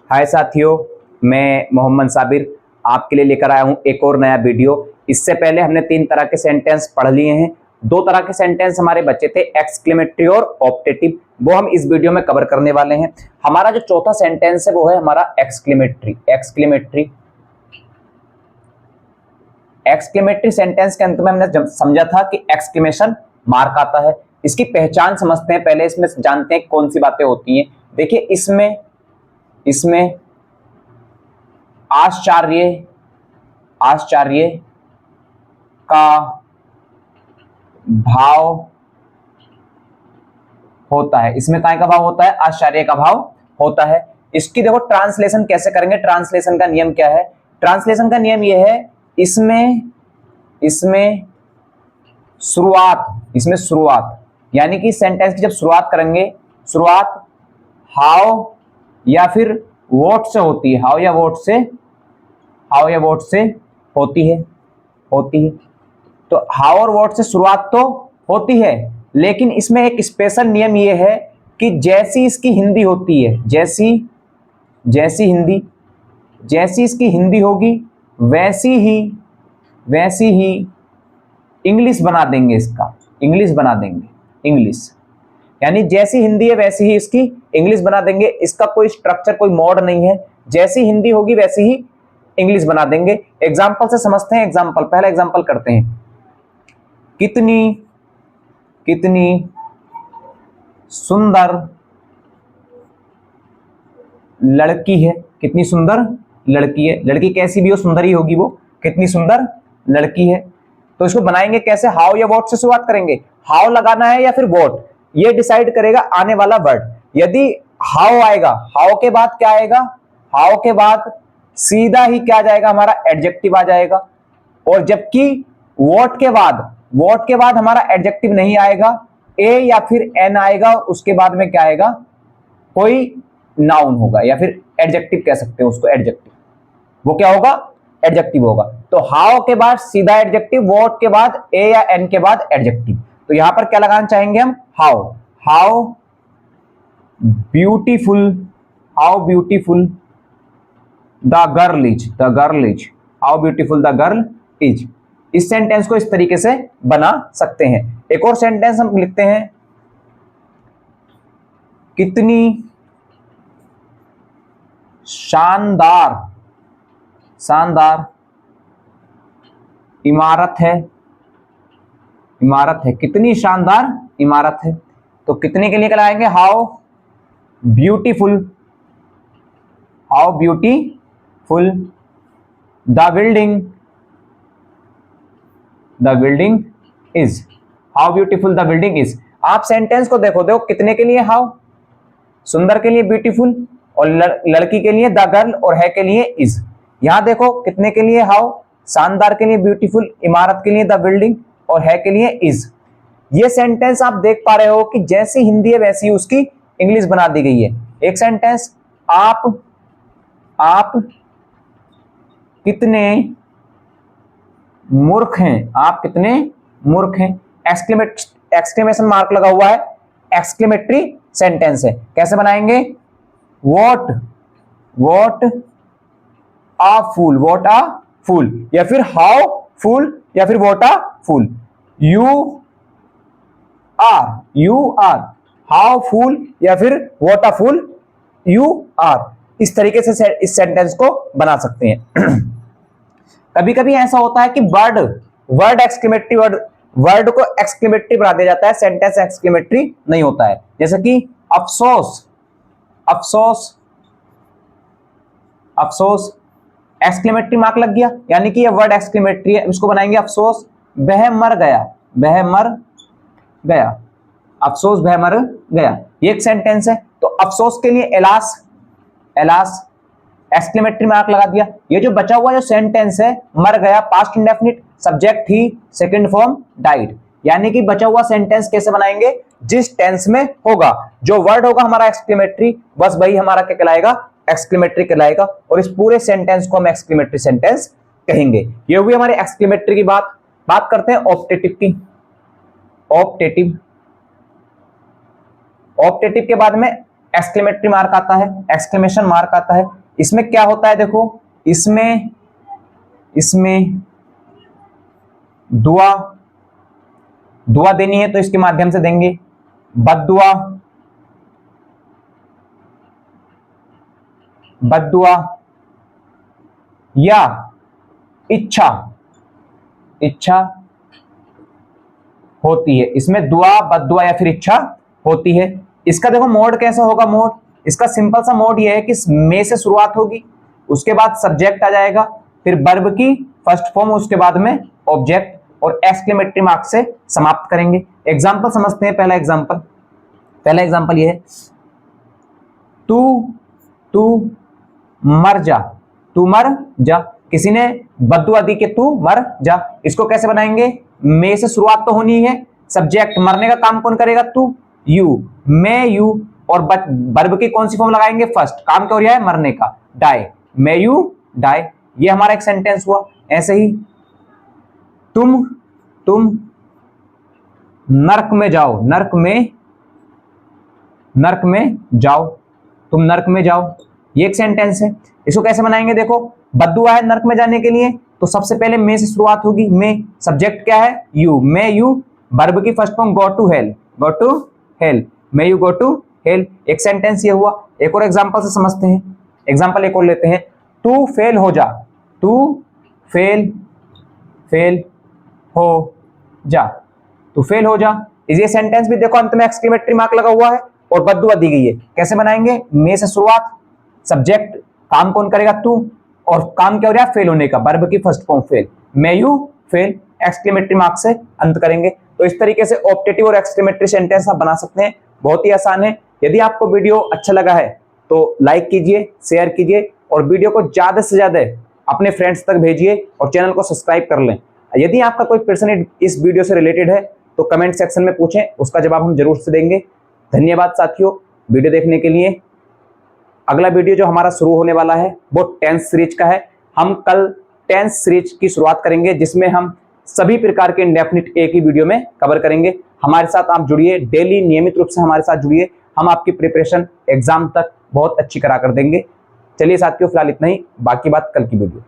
हाय साथियों, मैं मोहम्मद साबिर आपके लिए लेकर आया हूं एक और नया वीडियो। इससे पहले हमने 3 तरह के सेंटेंस पढ़ लिए हैं। 2 तरह के सेंटेंस हमारे बचे थे, एक्सक्लेमेटरी और ऑप्टेटिव। वो हम इस वीडियो में कवर करने वाले हैं। हमारा जो चौथा सेंटेंस है वो है हमारा एक्सक्लेमेटरी। एक्सक्लेमेटरी सेंटेंस के अंत में हमने समझा था कि एक्सक्लेमेशन मार्क आता है। इसकी पहचान समझते हैं, पहले इसमें जानते हैं कौन सी बातें होती हैं। देखिए, इसमें आश्चर्य का भाव होता है। इसमें काय का भाव होता है? आश्चर्य का भाव होता है। इसकी देखो ट्रांसलेशन कैसे करेंगे। ट्रांसलेशन का नियम क्या है? ट्रांसलेशन का नियम यह है, इसमें शुरुआत यानी कि सेंटेंस की जब शुरुआत करेंगे, शुरुआत हाउ या फिर व्हाट से होती है। हाउ या व्हाट से होती है। तो हाउ और व्हाट से शुरुआत तो होती है, लेकिन इसमें एक स्पेशल नियम यह है कि जैसी इसकी हिंदी होती है, जैसी इसकी हिंदी होगी वैसी ही इंग्लिश बना देंगे। इंग्लिश यानी जैसी हिंदी है वैसी ही इसकी इंग्लिश बना देंगे। इसका कोई स्ट्रक्चर, कोई मोड नहीं है। जैसी हिंदी होगी वैसी ही इंग्लिश बना देंगे। एग्जाम्पल से समझते हैं। पहला एग्जाम्पल करते हैं। कितनी सुंदर लड़की है। कितनी सुंदर लड़की है। लड़की कैसी भी हो, सुंदर ही होगी वो। कितनी सुंदर लड़की है। तो इसको बनाएंगे कैसे? हाउ या व्हाट से शुरुआत करेंगे। हाउ लगाना है या फिर व्हाट, ये डिसाइड करेगा आने वाला वर्ड। यदि हाउ आएगा, हाउ के बाद क्या आएगा? हाउ के बाद सीधा ही क्या जाएगा? हमारा एडजेक्टिव आ जाएगा। और जबकि व्हाट के बाद हमारा एडजेक्टिव नहीं आएगा, ए या फिर एन आएगा। उसके बाद में क्या आएगा? कोई नाउन होगा या फिर एडजेक्टिव कह सकते हैं उसको। एडजेक्टिव वो क्या होगा? एडजेक्टिव होगा। तो हाउ के बाद सीधा एडजेक्टिव, व्हाट के बाद ए या एन के बाद एडजेक्टिव। तो यहां पर क्या लगाना चाहेंगे हम? How beautiful the girl is. How beautiful the girl is. इस सेंटेंस को इस तरीके से बना सकते हैं। एक और सेंटेंस हम लिखते हैं, कितनी शानदार इमारत है। कितनी शानदार इमारत है। तो कितने के लिए क्या लगाएंगे? How beautiful the building is. How beautiful the building is. आप सेंटेंस को देखो कितने के लिए हाउ, सुंदर के लिए ब्यूटीफुल, और लड़की के लिए द गर्ल, और है के लिए इज। यहां देखो कितने के लिए हाउ, शानदार के लिए ब्यूटीफुल, इमारत के लिए द बिल्डिंग, और है के लिए इज। ये सेंटेंस आप देख पा रहे हो कि जैसी हिंदी है वैसी उसकी इंग्लिश बना दी गई है। एक सेंटेंस, आप कितने मूर्ख हैं। एक्सक्लेमेशन मार्क लगा हुआ है। एक्सक्लेमेटरी सेंटेंस है। कैसे बनाएंगे? व्हाट आ फूल, या फिर हाउ फूल, या फिर what a fool. You are how fool, या फिर what a fool you are. इस तरीके से इस सेंटेंस को बना सकते हैं। कभी कभी ऐसा होता है कि वर्ड एक्सक्लेमेटरी वर्ड को एक्सक्लेमेटरी बना दिया जाता है, सेंटेंस एक्सक्लेमेटरी नहीं होता है। जैसे कि अफसोस एक्सक्लेमेटरी मार्क लग गया, यानी कि ये वर्ड एक्सक्लेमेटरी है। इसको बनाएंगे अफसोस वह मर गया। अफसोस वह मर गया। ये एक सेंटेंस है। तो अफसोस के लिए एलास एक्सक्लेमेटरी मार्क लगा दिया। ये जो बचा हुआ जो सेंटेंस है, मर गया, पास्ट इंडेफिनिट, सब्जेक्ट ही, सेकंड फॉर्म डाइड। यानी कि बचा हुआ सेंटेंस कैसे बनाएंगे? जिस टेंस में होगा, जो वर्ड होगा हमारा एक्सक्लेमेटरी, बस वही हमारा क्या कहलाएगा? एक्सक्लेमेटरी कहलाएगा। और इस पूरे सेंटेंस को हम एक्सक्लेमेटरी सेंटेंस कहेंगे। ये हुई हमारी एक्सक्लेमेटरी की बात करते हैं ऑप्टेटिव की। ऑप्टेटिव के बाद में एक्सक्लेमेटरी मार्क आता है, एक्सक्लेमेशन मार्क आता है। इसमें क्या होता है देखो, इसमें दुआ देनी है तो इसके माध्यम से देंगे, बद्दुआ या इच्छा होती है। इसमें दुआ, बद्दुआ या फिर इच्छा होती है। इसका देखो मोड कैसा होगा, मोड इसका सिंपल सा मोड ये है कि में से शुरुआत होगी, उसके बाद सब्जेक्ट आ जाएगा, फिर वर्ब की फर्स्ट फॉर्म, उसके बाद में ऑब्जेक्ट, और एक्सक्लेमेटरी मार्क से समाप्त करेंगे। एग्जांपल समझते हैं। पहला एग्जांपल ये है, तू मर जा। किसी ने बद्दुआ दी कि तू मर जा। इसको कैसे बनाएंगे, में से शुरुआत तो होनी है, सब्जेक्ट मरने का काम कौन करेगा, तू, यू, मैं यू, और वर्ब की कौन सी फॉर्म लगाएंगे, फर्स्ट, काम क्या हो रहा है, मरने का, डाई, मैं यू डाई। ये हमारा एक सेंटेंस हुआ। ऐसे ही तुम नर्क में जाओ, तुम नर्क में जाओ, ये एक सेंटेंस है। इसको कैसे बनाएंगे, देखो बद्दुआ है नर्क में जाने के लिए, तो सबसे पहले में से शुरुआत होगी, में, सब्जेक्ट क्या है, यू, मैं यू, वर्ब की first form go to hell, मैं यू गो टू हेल। एक सेंटेंस ये हुआ। एक और एग्जांपल से समझते हैं। एग्जांपल एक और लेते हैं, तू फेल हो जा, तू फेल हो जा। ये सेंटेंस भी देखो अंत में एक्सक्लेमेटरी मार्क लगा हुआ है और बद्दुआ दी गई है। कैसे बनाएंगे, में से शुरुआत, सब्जेक्ट, काम कौन करेगा, तू, और काम क्या हो रहा है, फेल होने का, वर्ब की फर्स्ट फॉर्म फेल, मैं यू फेल, एक्सक्लेमेटरी मार्क से अंत करेंगे। तो इस तरीके से ऑप्टेटिव और एक्सक्लेमेटरी सेंटेंस आप बना सकते हैं, बहुत ही आसान है। यदि आपको वीडियो अच्छा लगा है तो लाइक कीजिए, शेयर कीजिए, और वीडियो को ज्यादा से ज्यादा अपने फ्रेंड्स तक भेजिए, और चैनल को सब्सक्राइब कर लें। यदि आपका कोई प्रश्न इस वीडियो से रिलेटेड है तो कमेंट सेक्शन में पूछें, उसका जवाब हम जरूर से देंगे। धन्यवाद साथियों वीडियो देखने के लिए। अगला वीडियो जो हमारा शुरू होने वाला है वो टेंस सीरीज का है। हम कल टेंस सीरीज की शुरुआत करेंगे, जिसमें हम सभी प्रकार के इंडेफिनिट एक ही वीडियो में कवर करेंगे। हमारे साथ आप जुड़िए, डेली नियमित रूप से हमारे साथ जुड़िए, हम आपकी प्रिपरेशन एग्जाम तक बहुत अच्छी करा कर देंगे। चलिए साथियों, फिलहाल इतना ही, बाकी बात कल की वीडियो।